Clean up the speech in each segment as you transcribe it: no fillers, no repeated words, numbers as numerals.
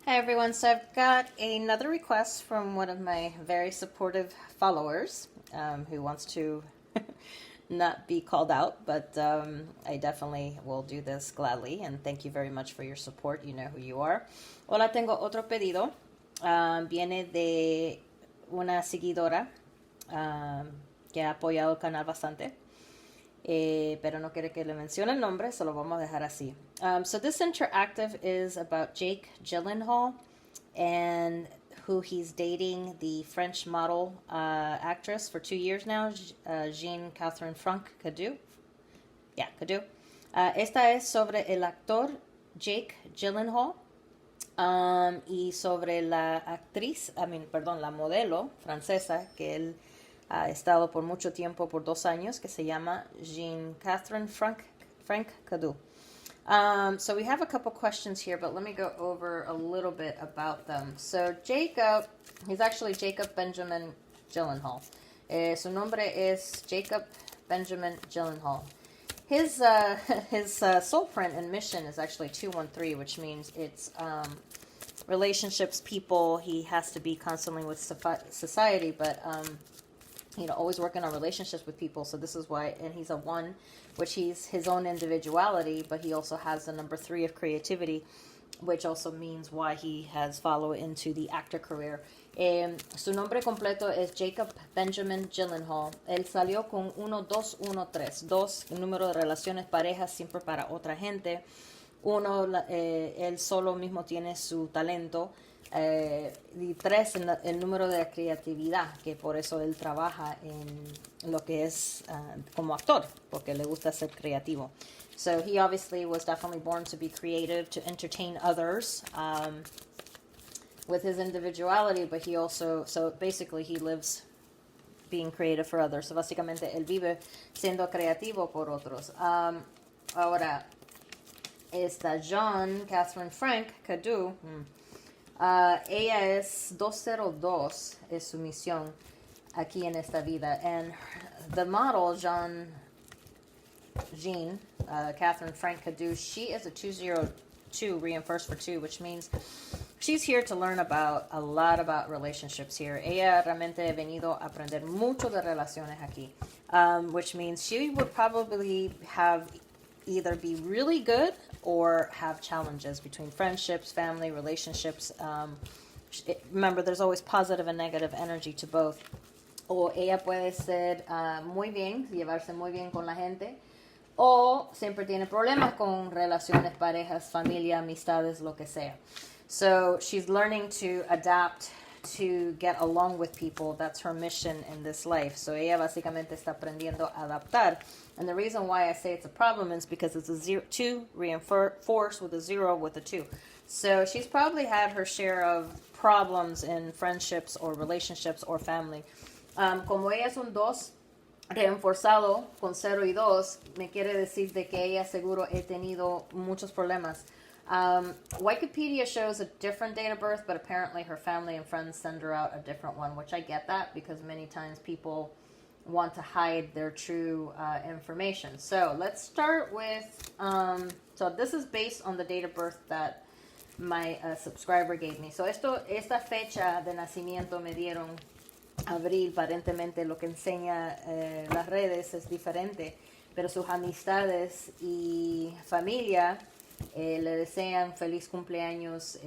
Hi everyone, so I've got another request from one of my very supportive followers who wants to not be called out, but I definitely will do this gladly and thank you very much for your support. You know who you are. Hola, tengo otro pedido. Viene de una seguidora que ha apoyado el canal bastante. Pero no quiere que le mencione el nombre, so lo vamos a dejar así. So this interactive is about Jake Gyllenhaal and who he's dating, the French model actress for 2 years now, Jeanne Catherine Frank Cadieu. Yeah, Cadieu. Esta es sobre el actor Jake Gyllenhaal y sobre la actriz, perdón, la modelo francesa que él ha estado por mucho tiempo, por 2 años, que se llama Jeanne Catherine Frank Cadieu. So we have a couple questions here, but let me go over a little bit about them. So Jacob, he's actually Jacob Benjamin Gyllenhaal. Su nombre es Jacob Benjamin Gyllenhaal. His soul print and mission is actually 213, which means it's relationships, people. He has to be constantly with society, but always working on relationships with people. So this is why, and he's a 1, which he's his own individuality, but he also has the number 3 of creativity, which also means why he has followed into the actor career. Su nombre completo es Jacob Benjamin Gyllenhaal. Él salió con 1213, 2 número de relaciones parejas siempre para otra gente. 1, él solo mismo tiene su talento. Y 3, el número de creatividad, que por eso él trabaja en lo que es como actor, porque le gusta ser creativo. So he obviously was definitely born to be creative, to entertain others with his individuality, but he also, so basically he lives being creative for others. So básicamente él vive siendo creativo por otros. Ahora, esta Jeanne Catherine Frank Cadieu. Ella es 202, es su misión aquí en esta vida. And the model, Jeanne Catherine Frank Cadieu, she is a 202, reinforced for 2, which means she's here to learn a lot about relationships here. Ella realmente ha venido a aprender mucho de relaciones aquí, which means she would probably have either be really good or have challenges between friendships, family, relationships. Remember, there's always positive and negative energy to both. O ella puede ser muy bien, llevarse muy bien con la gente, o siempre tiene problemas con relaciones, parejas, familia, amistades, lo que sea. So she's learning to adapt, to get along with people. That's her mission in this life. So ella básicamente está aprendiendo a adaptar. And the reason why I say it's a problem is because it's a 2 reinforced with a 0 with a 2. So she's probably had her share of problems in friendships or relationships or family. Como ella es un 2 reforzado con 0 y 2, me quiere decir de que ella seguro he tenido muchos problemas. Wikipedia shows a different date of birth, but apparently her family and friends send her out a different one, which I get that because many times people want to hide their true information. So let's start with, so this is based on the date of birth that my subscriber gave me. So esta fecha de nacimiento me dieron abril, aparentemente lo que enseña las redes es diferente, pero sus amistades y familia le desean feliz cumpleaños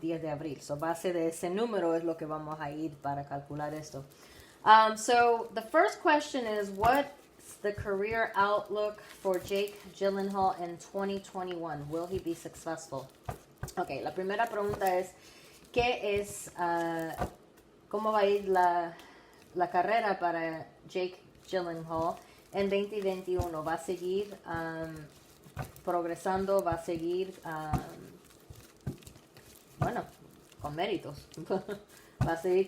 10 de abril. So base de ese número es lo que vamos a ir para calcular esto. So the first question is, what's the career outlook for Jake Gyllenhaal in 2021? Will he be successful? Okay, la primera pregunta es, ¿cómo va a ir la carrera para Jake Gyllenhaal en 2021? ¿Va a seguir progresando? ¿Va a seguir, con méritos? Va a seguir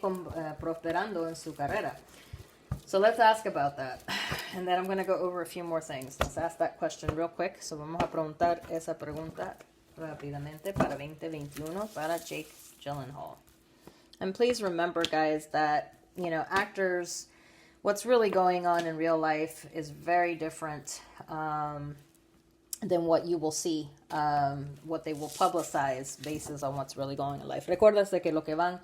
prosperando en su carrera. So let's ask about that. And then I'm going to go over a few more things. Let's ask that question real quick. So vamos a preguntar esa pregunta rápidamente para 2021 para Jake Gyllenhaal. And please remember, guys, that, actors, what's really going on in real life is very different than what you will see, what they will publicize basis on what's really going on in life. Recuerdas de que lo que van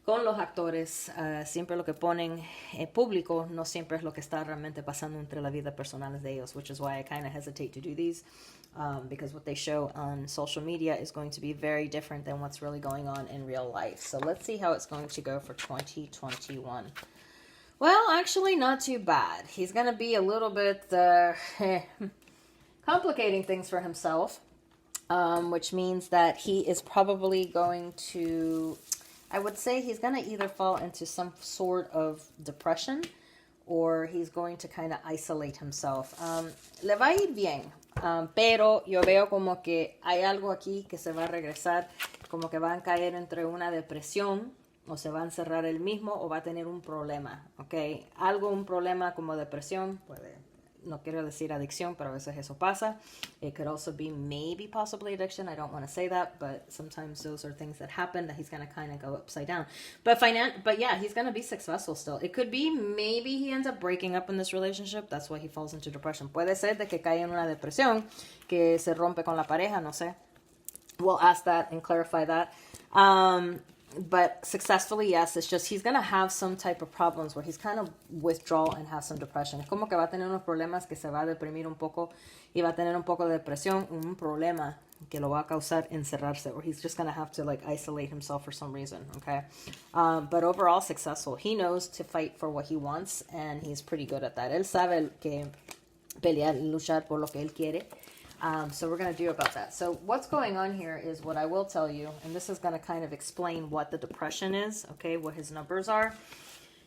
con los actores, siempre lo que ponen en público no siempre es lo que está realmente pasando entre la vida personal de ellos, which is why I kind of hesitate to do these, because what they show on social media is going to be very different than what's really going on in real life. So let's see how it's going to go for 2021. Well, actually not too bad. He's going to be a little bit complicating things for himself, which means that he is probably going to, I would say he's going to either fall into some sort of depression or he's going to kind of isolate himself. Le va a ir bien, pero yo veo como que hay algo aquí que se va a regresar, como que van a caer entre una depresión o se va a encerrar él mismo o va a tener un problema, ¿ok? Un problema como depresión puede... No quiero decir adicción, pero a veces eso pasa. It could also be maybe possibly addiction. I don't want to say that, but sometimes those are things that happen that he's going to kind of go upside down. But yeah, he's going to be successful still. It could be maybe he ends up breaking up in this relationship. That's why he falls into depression. Puede ser de que cae en una depresión, que se rompe con la pareja, no sé. We'll ask that and clarify that. But successfully, yes, it's just he's going to have some type of problems where he's kind of withdrawal and have some depression. Es como que va a tener unos problemas que se va a deprimir un poco y va a tener un poco de depresión, un problema que lo va a causar encerrarse, or he's just going to have to like isolate himself for some reason, okay? But overall successful. He knows to fight for what he wants and he's pretty good at that. Él sabe que pelear y luchar por lo que él quiere. So we're going to do about that. So what's going on here is what I will tell you, and this is going to kind of explain what the depression is, okay, what his numbers are.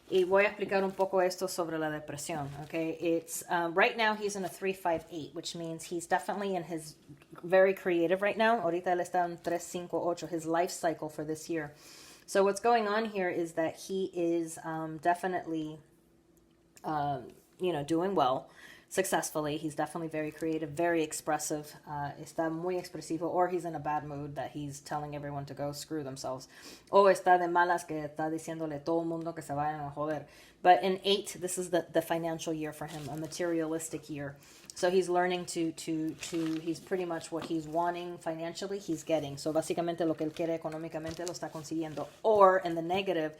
Y voy a explicar un poco esto sobre la depresión, okay? It's, right now he's in a 3-5-8, which means he's definitely in his very creative right now. Ahorita él está en 3-5-8, his life cycle for this year. So what's going on here is that he is definitely, doing well. Successfully. He's definitely very creative, very expressive. Está muy expresivo, or he's in a bad mood that he's telling everyone to go screw themselves. O está de malas que está diciéndole a todo el mundo que se vayan a joder. But in 8, this is the financial year for him, a materialistic year. So he's learning to he's pretty much what he's wanting financially, he's getting. So básicamente lo que él quiere económicamente lo está consiguiendo. Or in the negative,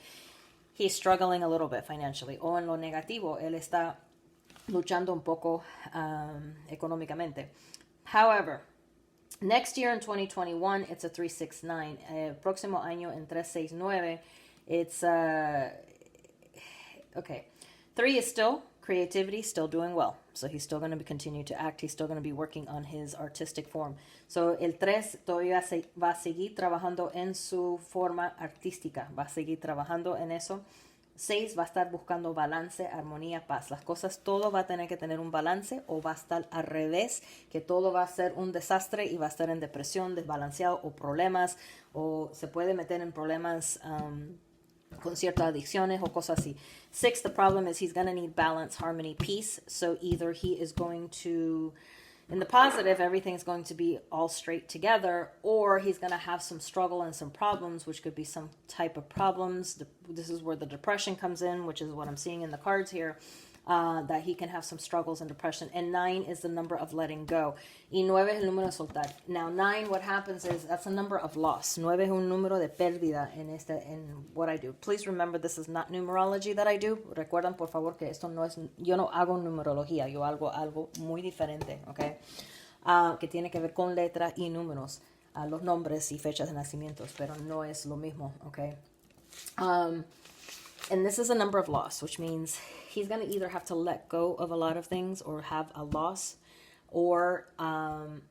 he's struggling a little bit financially. O en lo negativo, él está luchando un poco económicamente. However, next year in 2021, it's a 369. Próximo año en 369, it's okay. 3 is still creativity, still doing well. So he's still going to continue to act. He's still going to be working on his artistic form. So el 3 todavía va a seguir trabajando en su forma artística. Va a seguir trabajando en eso. 6 va a estar buscando balance, armonía, paz. Las cosas, todo va a tener que tener un balance o va a estar al revés, que todo va a ser un desastre y va a estar en depresión, desbalanceado o problemas, o se puede meter en problemas con ciertas adicciones o cosas así. 6, the problem is he's going to need balance, harmony, peace. So either he is going to... In the positive, everything's going to be all straight together, or he's going to have some struggle and some problems, which could be some type of problems. This is where the depression comes in, which is what I'm seeing in the cards here, that he can have some struggles and depression. And 9 is the number of letting go. Y 9 es el número de soltar. Now, 9, what happens is that's a number of loss. 9 es un número de pérdida in what I do. Please remember, this is not numerology that I do. Recuerdan, por favor, que esto no es, yo no hago numerología, yo hago algo muy diferente, okay? Que tiene que ver con letras y números, los nombres y fechas de nacimientos, pero no es lo mismo, okay? And this is a number of loss, which means he's going to either have to let go of a lot of things or have a loss, or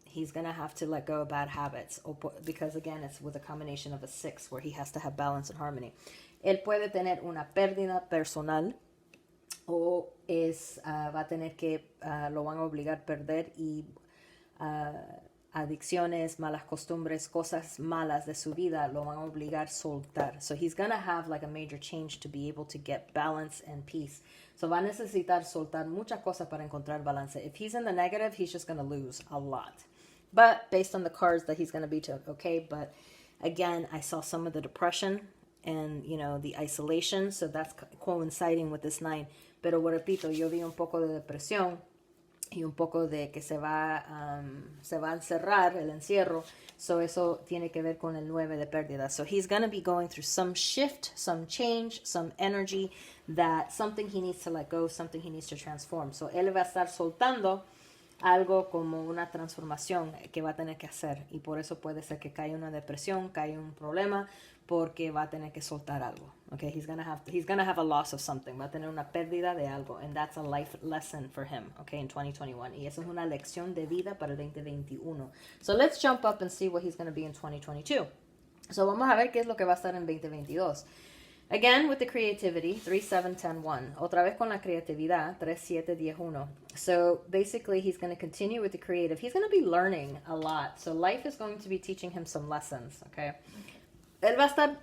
he's going to have to let go of bad habits, because again, it's with a combination of a 6 where he has to have balance and harmony. Él puede tener una pérdida personal o va a tener que, lo van a obligar a perder y adicciones, malas costumbres, cosas malas de su vida lo van a obligar a soltar. So he's going to have like a major change to be able to get balance and peace. So va a necesitar soltar muchas cosas para encontrar balance. If he's in the negative, he's just going to lose a lot. But based on the cards that he's going to be okay. But again, I saw some of the depression and, the isolation. So that's coinciding with this 9. Pero repito, yo vi un poco de depresión y un poco de que se va a encerrar el encierro. So eso tiene que ver con el 9 de pérdida. So he's going to be going through some shift, some change, some energy, that something he needs to let go, something he needs to transform. So él va a estar soltando algo como una transformación que va a tener que hacer, y por eso puede ser que caiga una depresión, caiga un problema, porque va a tener que soltar algo. Okay, he's gonna have a loss of something, va a tener una pérdida de algo, and that's a life lesson for him, okay, in 2021. Y eso es una lección de vida para el 2021. So let's jump up and see what he's going to be in 2022. So vamos a ver qué es lo que va a estar en 2022. Again, with the creativity, 3, 7, 10, 1. Otra vez con la creatividad, 3, 7, 10, 1. So basically, he's going to continue with the creative. He's going to be learning a lot. So life is going to be teaching him some lessons, okay? Él va a estar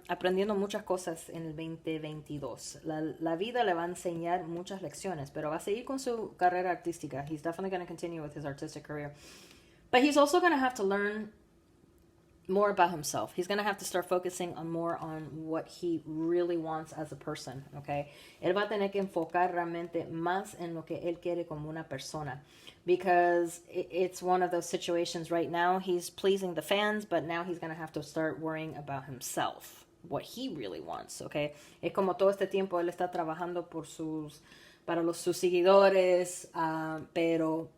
aprendiendo muchas cosas en el 2022. La vida le va a enseñar muchas lecciones, pero va a seguir con su carrera artística. He's definitely going to continue with his artistic career. But he's also going to have to learn more about himself. He's going to have to start focusing more on what he really wants as a person, okay? Él va a tener que enfocar realmente más en lo que él quiere como una persona, because it's one of those situations right now. He's pleasing the fans, but now he's going to have to start worrying about himself, what he really wants, okay? Es como todo este tiempo él está trabajando para sus seguidores, pero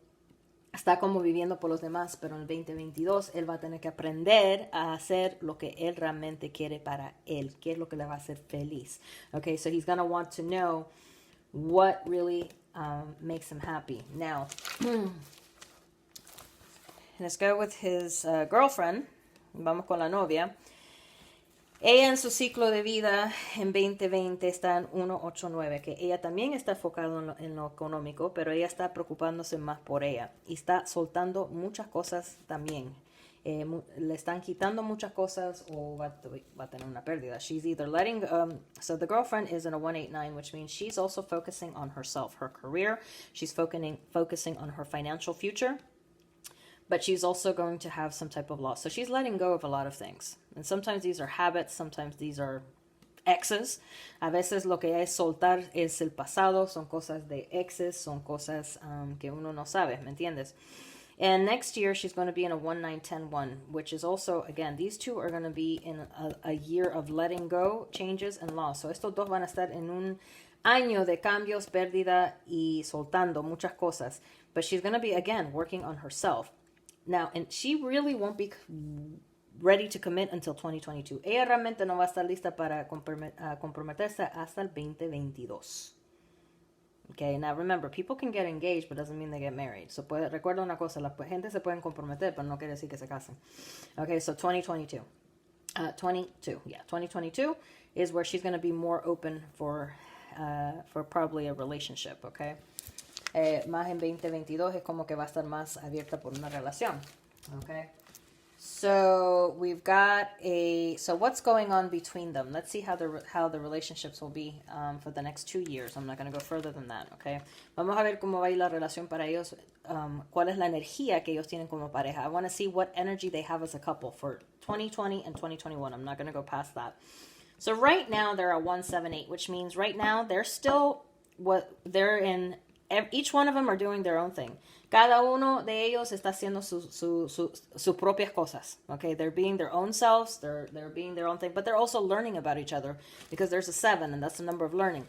está como viviendo por los demás, pero en el 2022 él va a tener que aprender a hacer lo que él realmente quiere para él, qué es lo que le va a hacer feliz. Okay, so he's going to want to know what really makes him happy. Now, let's go with his girlfriend. Vamos con la novia. Ella en su ciclo de vida en 2020 está en 189, que ella también está enfocada en lo económico, pero ella está preocupándose más por ella y está soltando muchas cosas también. Le están quitando muchas cosas o va a tener una pérdida. She's either letting, so the girlfriend is in a 189, which means she's also focusing on herself, her career. She's focusing on her financial future. But she's also going to have some type of loss. So she's letting go of a lot of things. And sometimes these are habits, sometimes these are exes. A veces lo que es soltar es el pasado, son cosas de exes, son cosas que uno no sabe, ¿me entiendes? And next year she's going to be in a 1-9-10-1, which is also, again, these two are going to be in a year of letting go, changes, and loss. So estos dos van a estar en un año de cambios, pérdida y soltando muchas cosas. But she's going to be, again, working on herself. Now, and she really won't be ready to commit until 2022. Ella realmente no va a estar lista para comprometerse hasta el 2022. Okay, now remember, people can get engaged, but doesn't mean they get married. So recuerda una cosa, la gente se pueden comprometer, pero no quiere decir que se casen. Okay, so 2022. 2022 is where she's going to be more open for probably a relationship, okay? Más en 2022 es como que va a estar más abierta por una relación. Okay. So we've got so what's going on between them? Let's see how the relationships will be for the next 2 years. I'm not going to go further than that, okay? Vamos a ver cómo va a ir la relación para ellos, cuál es la energía que ellos tienen como pareja. I want to see what energy they have as a couple for 2020 and 2021. I'm not going to go past that. So right now they're at 178, which means right now they're still each one of them are doing their own thing. Cada uno de ellos está haciendo sus propias cosas. Okay, they're being their own selves. They're being their own thing, but they're also learning about each other because there's a 7, and that's the number of learning.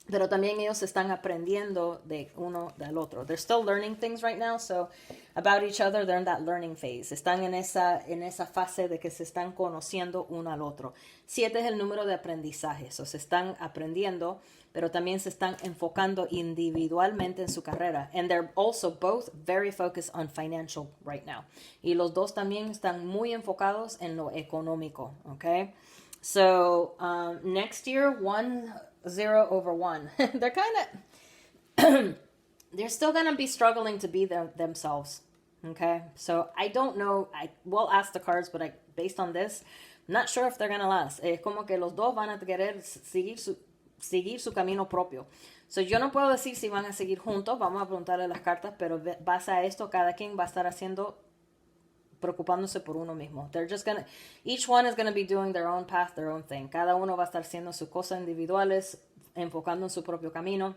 Pero también ellos están aprendiendo de uno del otro. They're still learning things right now, so about each other, they're in that learning phase. Están en esa fase de que se están conociendo uno al otro. 7 es el número de aprendizaje, so se están aprendiendo, pero también se están enfocando individualmente en su carrera. And they're also both very focused on financial right now. Y los dos también están muy enfocados en lo económico, okay? So, next year, 1-0 over 1. They're kind of, they're still going to be struggling to be themselves, okay? So, I don't know, I will ask the cards, but based on this, I'm not sure if they're going to last. Es como que los dos van a querer seguir su camino propio. So, yo no puedo decir si van a seguir juntos, vamos a preguntarle las cartas, pero base a esto, cada quien va a estar preocupándose por uno mismo. Each one is gonna be doing their own path, their own thing. Cada uno va a estar haciendo sus cosas individuales, enfocando en su propio camino.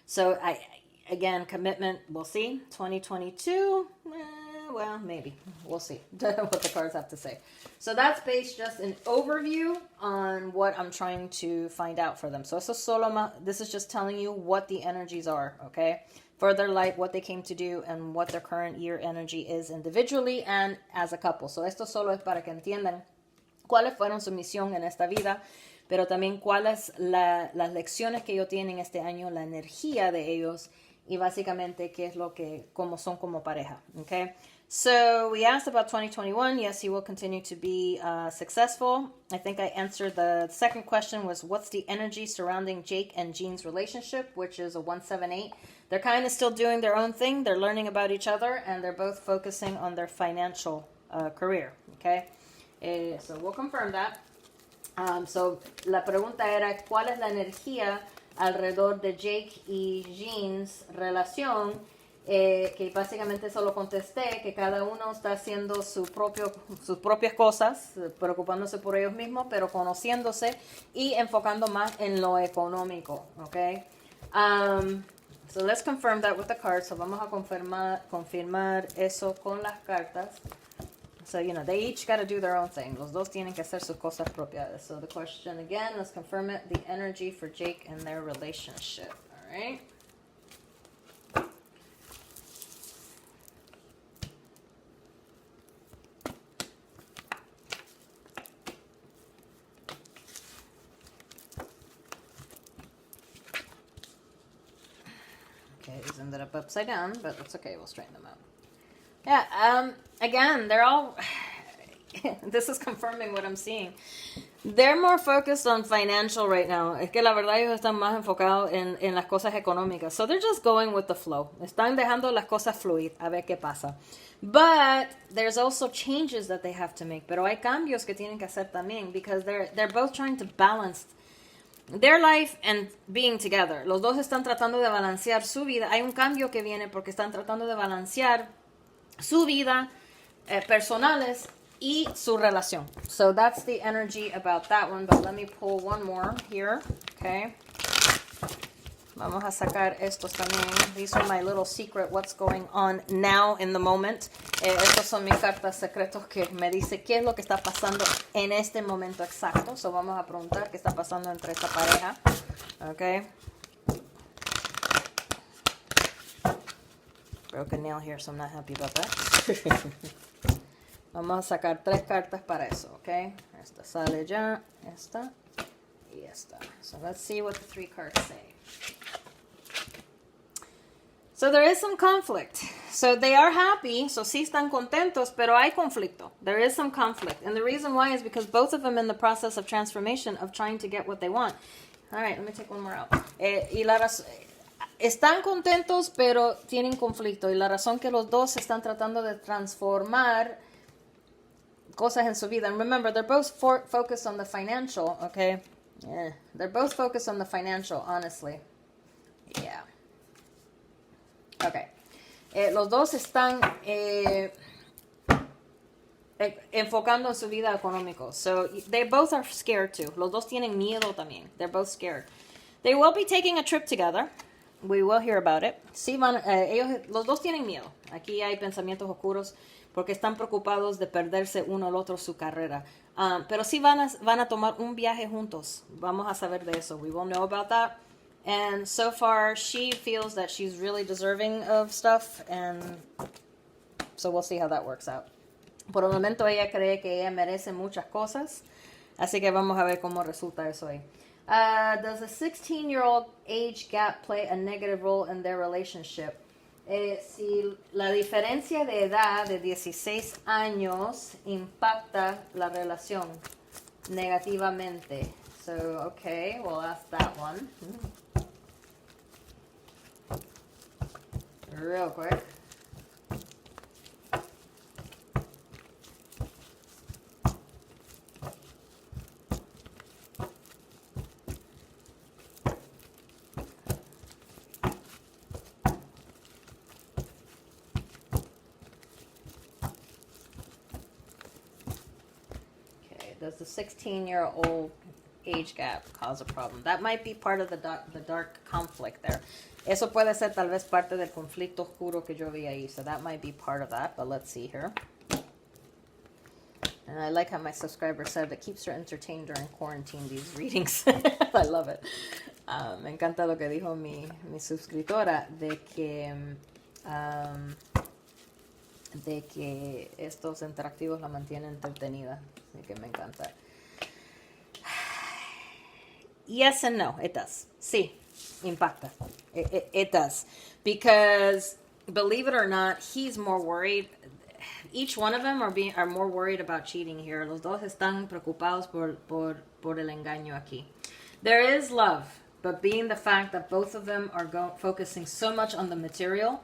So Again, commitment, we'll see. 2022, well, maybe. We'll see what the cards have to say. So that's based just an overview on what I'm trying to find out for them. So this is just telling you what the energies are, okay? For their life, what they came to do, and what their current year energy is individually and as a couple. So esto solo es para que entiendan cuáles fueron su misión en esta vida, pero también cuáles las lecciones que ellos tienen este año, la energía de ellos, y básicamente qué es lo que, cómo son como pareja, okay? So we asked about 2021. Yes, he will continue to be successful. I think I answered the second question was, what's the energy surrounding Jake and Jeanne's relationship, which is a 178. They're kind of still doing their own thing. They're learning about each other, and they're both focusing on their financial career, okay? So we'll confirm that. So la pregunta era, ¿cuál es la energía alrededor de Jake y Jeanne's relación? Que básicamente solo contesté que cada uno está haciendo sus propias cosas, preocupándose por ellos mismos, pero conociéndose y enfocando más en lo económico, ¿ok? So let's confirm that with the cards. So vamos a confirmar eso con las cartas. So, they each got to do their own thing. Los dos tienen que hacer sus cosas propias. So the question again, let's confirm it, the energy for Jake and their relationship, all right? Okay, these ended up upside down, but that's okay. We'll straighten them out. Yeah, again, they're all... this is confirming what I'm seeing. They're more focused on financial right now. Es que la verdad ellos están más enfocados en las cosas económicas. So they're just going with the flow. Están dejando las cosas fluir, a ver qué pasa. But there's also changes that they have to make. Pero hay cambios que tienen que hacer también, because they're both trying to balance their life and being together. Los dos están tratando de balancear su vida. Hay un cambio que viene porque están tratando de balancear su vida personales y su relación. So that's the energy about that one. But let me pull one more here. Okay. Vamos a sacar estos también. These are my little secret what's going on now in the moment. Estos son mis cartas secretos que me dice qué es lo que está pasando en este momento exacto. So vamos a preguntar qué está pasando entre esta pareja. Okay. Broken nail here, so I'm not happy about that. Vamos a sacar 3 cartas para eso, okay? Esta sale ya, esta y esta. So let's see what the 3 cards say. So there is some conflict. So they are happy, so sí están contentos, pero hay conflicto. There is some conflict. And the reason why is because both of them in the process of transformation, of trying to get what they want. All right, let me take one more out. Están contentos, pero tienen conflicto. Y la razón que los dos están tratando de transformar cosas en su vida. And remember, they're both focused on the financial, okay? Yeah, they're both focused on the financial, honestly. Yeah. Okay. Los dos están enfocando en su vida económica. So they both are scared too. Los dos tienen miedo también. They're both scared. They will be taking a trip together. We will hear about it. Sí los dos tienen miedo. Aquí hay pensamientos oscuros porque están preocupados de perderse uno al otro su carrera. Pero sí van a tomar un viaje juntos. Vamos a saber de eso. We will know about that. And so far, she feels that she's really deserving of stuff. And so we'll see how that works out. Por el momento, ella cree que ella merece muchas cosas. Así que vamos a ver cómo resulta eso ahí. Does a 16-year-old age gap play a negative role in their relationship? Si la diferencia de edad de 16 años impacta la relación negativamente. So, okay, we'll ask that one. Real quick. Does the 16-year-old age gap cause a problem. That might be part of the dark conflict there. Eso puede ser tal vez parte del conflicto oscuro que yo vi ahí. So that might be part of that. But let's see here. And I like how my subscriber said it keeps her entertained during quarantine, these readings. I love it. Me encanta lo que dijo mi suscriptora de que estos interactivos la mantienen entretenida. Así que me encanta. Yes and no, it does. Sí, impacta. It does. Because, believe it or not, he's more worried. Each one of them are more worried about cheating here. Los dos están preocupados por el engaño aquí. There is love, but being the fact that both of them are focusing so much on the material,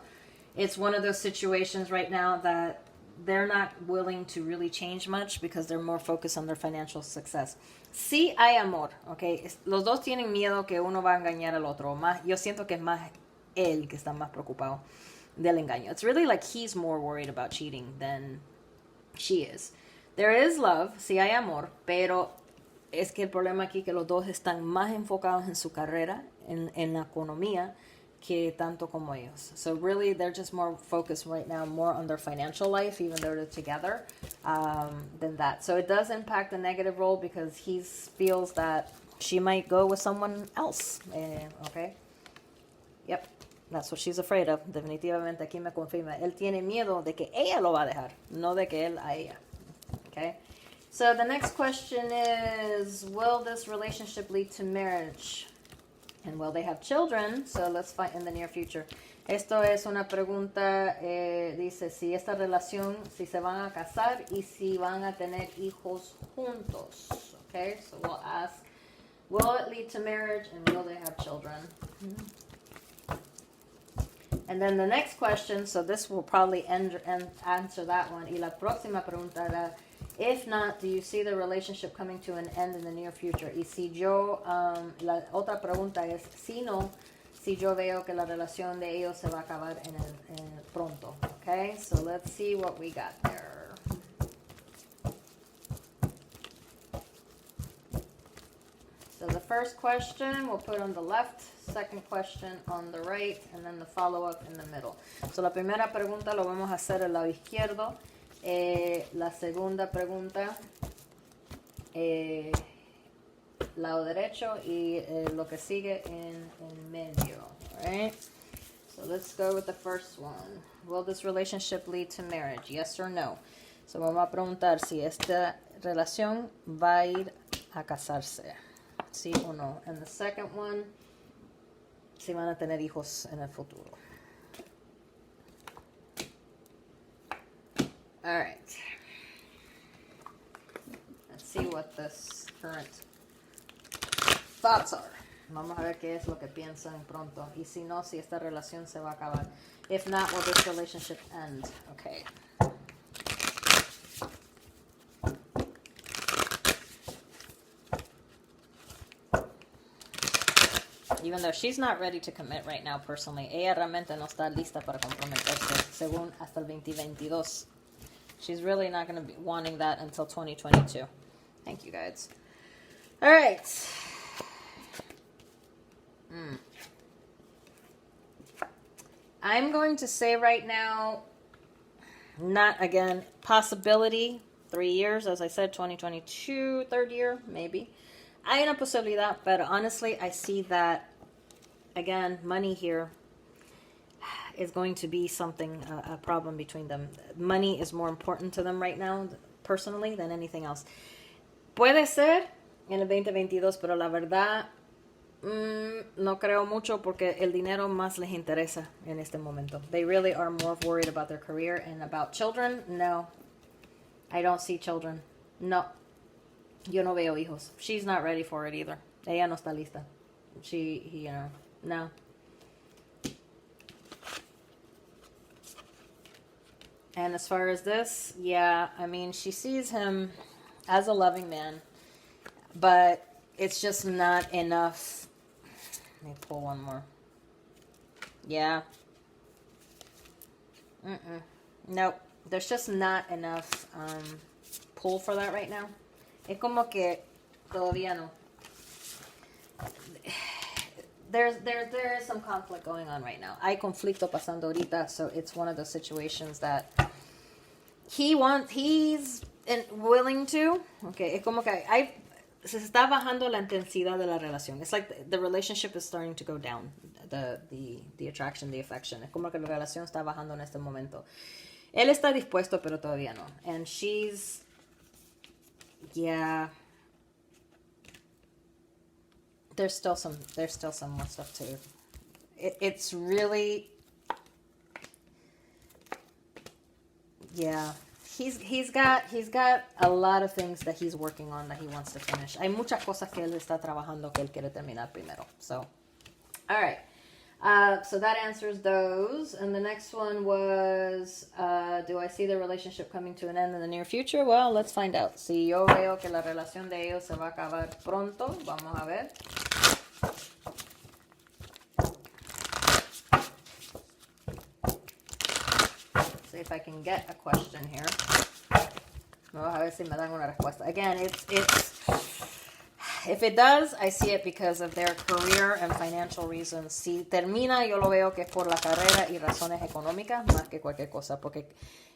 it's one of those situations right now that they're not willing to really change much because they're more focused on their financial success. Sí hay amor, okay? Los dos tienen miedo que uno va a engañar al otro. Yo siento que es más él que está más preocupado del engaño. It's really like he's more worried about cheating than she is. There is love, sí hay amor, pero es que el problema aquí que los dos están más enfocados en su carrera, en la economía, que tanto como ellos. So really, they're just more focused right now, more on their financial life, even though they're together, than that. So it does impact the negative role because he feels that she might go with someone else. Okay? Yep. That's what she's afraid of. Definitivamente aquí me confirma. Él tiene miedo de que ella lo va a dejar, no de que él a ella. Okay? So the next question is, will this relationship lead to marriage? And will they have children? So let's find in the near future. Esto es una pregunta, dice, si esta relación, si se van a casar y si van a tener hijos juntos. Okay, so we'll ask, will it lead to marriage and will they have children? And then the next question, so this will probably answer that one. Y la próxima pregunta era, if not, do you see the relationship coming to an end in the near future? Y si yo, la otra pregunta es, si no, si yo veo que la relación de ellos se va a acabar en el pronto. Okay, so let's see what we got there. So the first question we'll put on the left, second question on the right, and then the follow-up in the middle. So la primera pregunta lo vamos a hacer al lado izquierdo. La segunda pregunta, lado derecho, y lo que sigue en medio. All right? So let's go with the first one. Will this relationship lead to marriage? Yes or no? So vamos a preguntar si esta relación va a ir a casarse. Sí o no. And the second one, si van a tener hijos en el futuro. All right. Let's see what this current thoughts are. Vamos a ver qué es lo que piensan pronto. Y si no, si esta relación se va a acabar. If not, will this relationship end? Okay. Even though she's not ready to commit right now personally. Ella realmente no está lista para comprometerse, según hasta el 2022. She's really not going to be wanting that until 2022. Thank you, guys. All right. I'm going to say right now, not again, possibility, 3 years, as I said, 2022, third year, maybe. Hay una posibilidad, but honestly, I see that, again, money here is going to be something, a problem between them. Money is more important to them right now, personally, than anything else. Puede ser en el 2022, pero la verdad, no creo mucho porque el dinero más les interesa en este momento. They really are more worried about their career and about children. No, I don't see children. No, yo no veo hijos. She's not ready for it either. Ella no está lista. No. And as far as this, yeah, I mean, she sees him as a loving man, but it's just not enough. Let me pull one more. Yeah. Nope. There's just not enough pull for that right now. Es como que todavía no. there is some conflict going on right now. Hay conflicto pasando ahorita, so it's one of those situations that he's willing to. Okay, es como que se está bajando la intensidad de la relación. It's like the relationship is starting to go down. The attraction, the affection. Es como que la relación está bajando en este momento. Él está dispuesto, pero todavía no. And she's, yeah. There's still some more stuff too. It's really, yeah. He's got a lot of things that he's working on that he wants to finish. Hay muchas cosas que él está trabajando que él quiere terminar primero. So, all right. So that answers those. And the next one was, do I see the relationship coming to an end in the near future? Well, let's find out. Si yo veo que la relación de ellos se va a acabar pronto, vamos a ver. See if I can get a question here. Vamos a ver si me dan una respuesta. Again, it's if it does, I see it because of their career and financial reasons. Si termina, yo lo veo que es por la carrera y razones económicas más que cualquier cosa, porque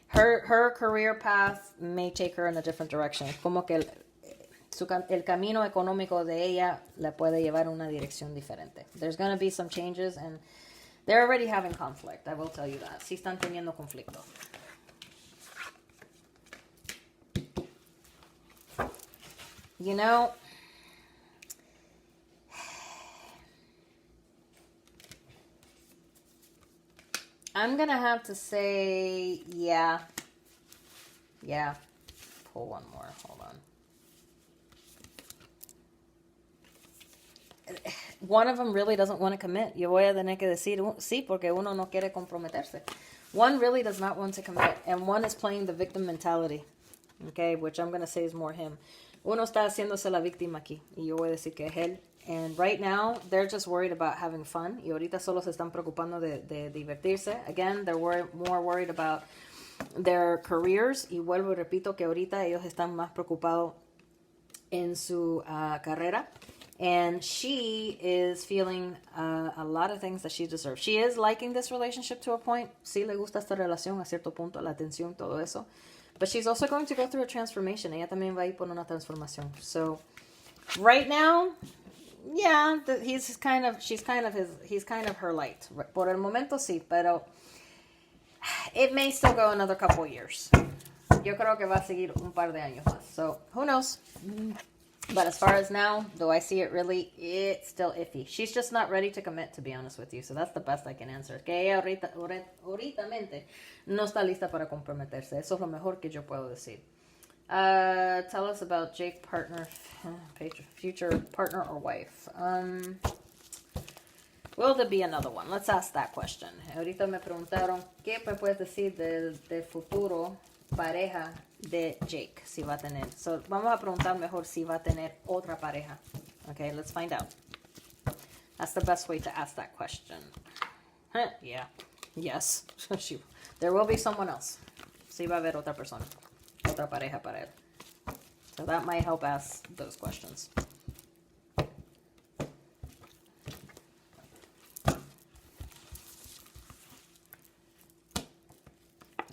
her career path may take her in a different direction. Como que el camino económico de ella la puede llevar a una dirección diferente. There's going to be some changes, and they're already having conflict, I will tell you that. Sí están teniendo conflicto. You know, I'm going to have to say, yeah. Yeah. Pull one more. Hold on. One of them really doesn't want to commit. Yo voy a tener que decir sí porque uno no quiere comprometerse. One really does not want to commit, and one is playing the victim mentality, okay, which I'm going to say is more him. Uno está haciéndose la víctima aquí, y yo voy a decir que es él. And right now, they're just worried about having fun, y ahorita solo se están preocupando de divertirse. Again, they're more worried about their careers, y vuelvo y repito que ahorita ellos están más preocupados en su carrera. And she is feeling a lot of things that she deserves. She is liking this relationship to a point. Sí le gusta esta relación a cierto punto, la atención, todo eso. But she's also going to go through a transformation. Ella también va a ir por una transformación. So, right now, yeah, he's kind of her light. Por el momento sí, pero it may still go another couple of years. Yo creo que va a seguir un par de años más. So, who knows? But as far as now, though I see it really, it's still iffy. She's just not ready to commit, to be honest with you. So that's the best I can answer. Que ella ahorita no está lista para comprometerse. Eso es lo mejor que yo puedo decir. Tell us about Jake future partner or wife. Will there be another one? Let's ask that question. Ahorita me preguntaron, ¿qué me puedes decir del futuro pareja de Jake, si va a tener? So, vamos a preguntar mejor si va a tener otra pareja. Okay, let's find out. That's the best way to ask that question. Yeah. Yes. There will be someone else. Si va a haber otra persona. Otra pareja para él. So that might help ask those questions.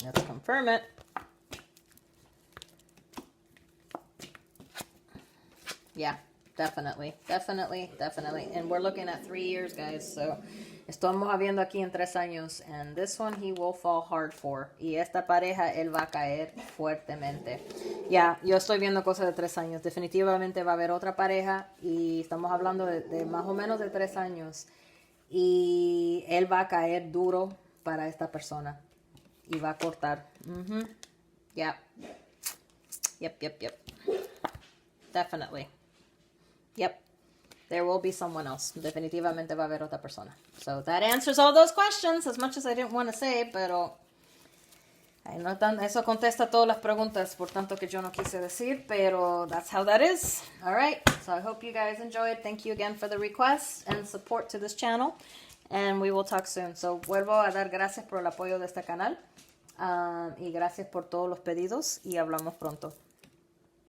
Let's confirm it. Yeah, definitely. And we're looking at 3 years, guys. So, estamos viendo aquí en 3 años. And this one he will fall hard for. Y esta pareja, él va a caer fuertemente. Ya, yo estoy viendo cosas de 3 años. Definitivamente va a haber otra pareja. Y estamos hablando de más o menos de 3 años. Y él va a caer duro para esta persona. Y va a cortar. Yeah. Yep. Definitely. Yep. There will be someone else. Definitivamente va a haber otra persona. So that answers all those questions, as much as I didn't want to say, pero eso contesta todas las preguntas, por tanto que yo no quise decir, pero that's how that is. All right. So I hope you guys enjoyed. Thank you again for the requests and support to this channel. And we will talk soon. So vuelvo a dar gracias por el apoyo de este canal. Y gracias por todos los pedidos. Y hablamos pronto.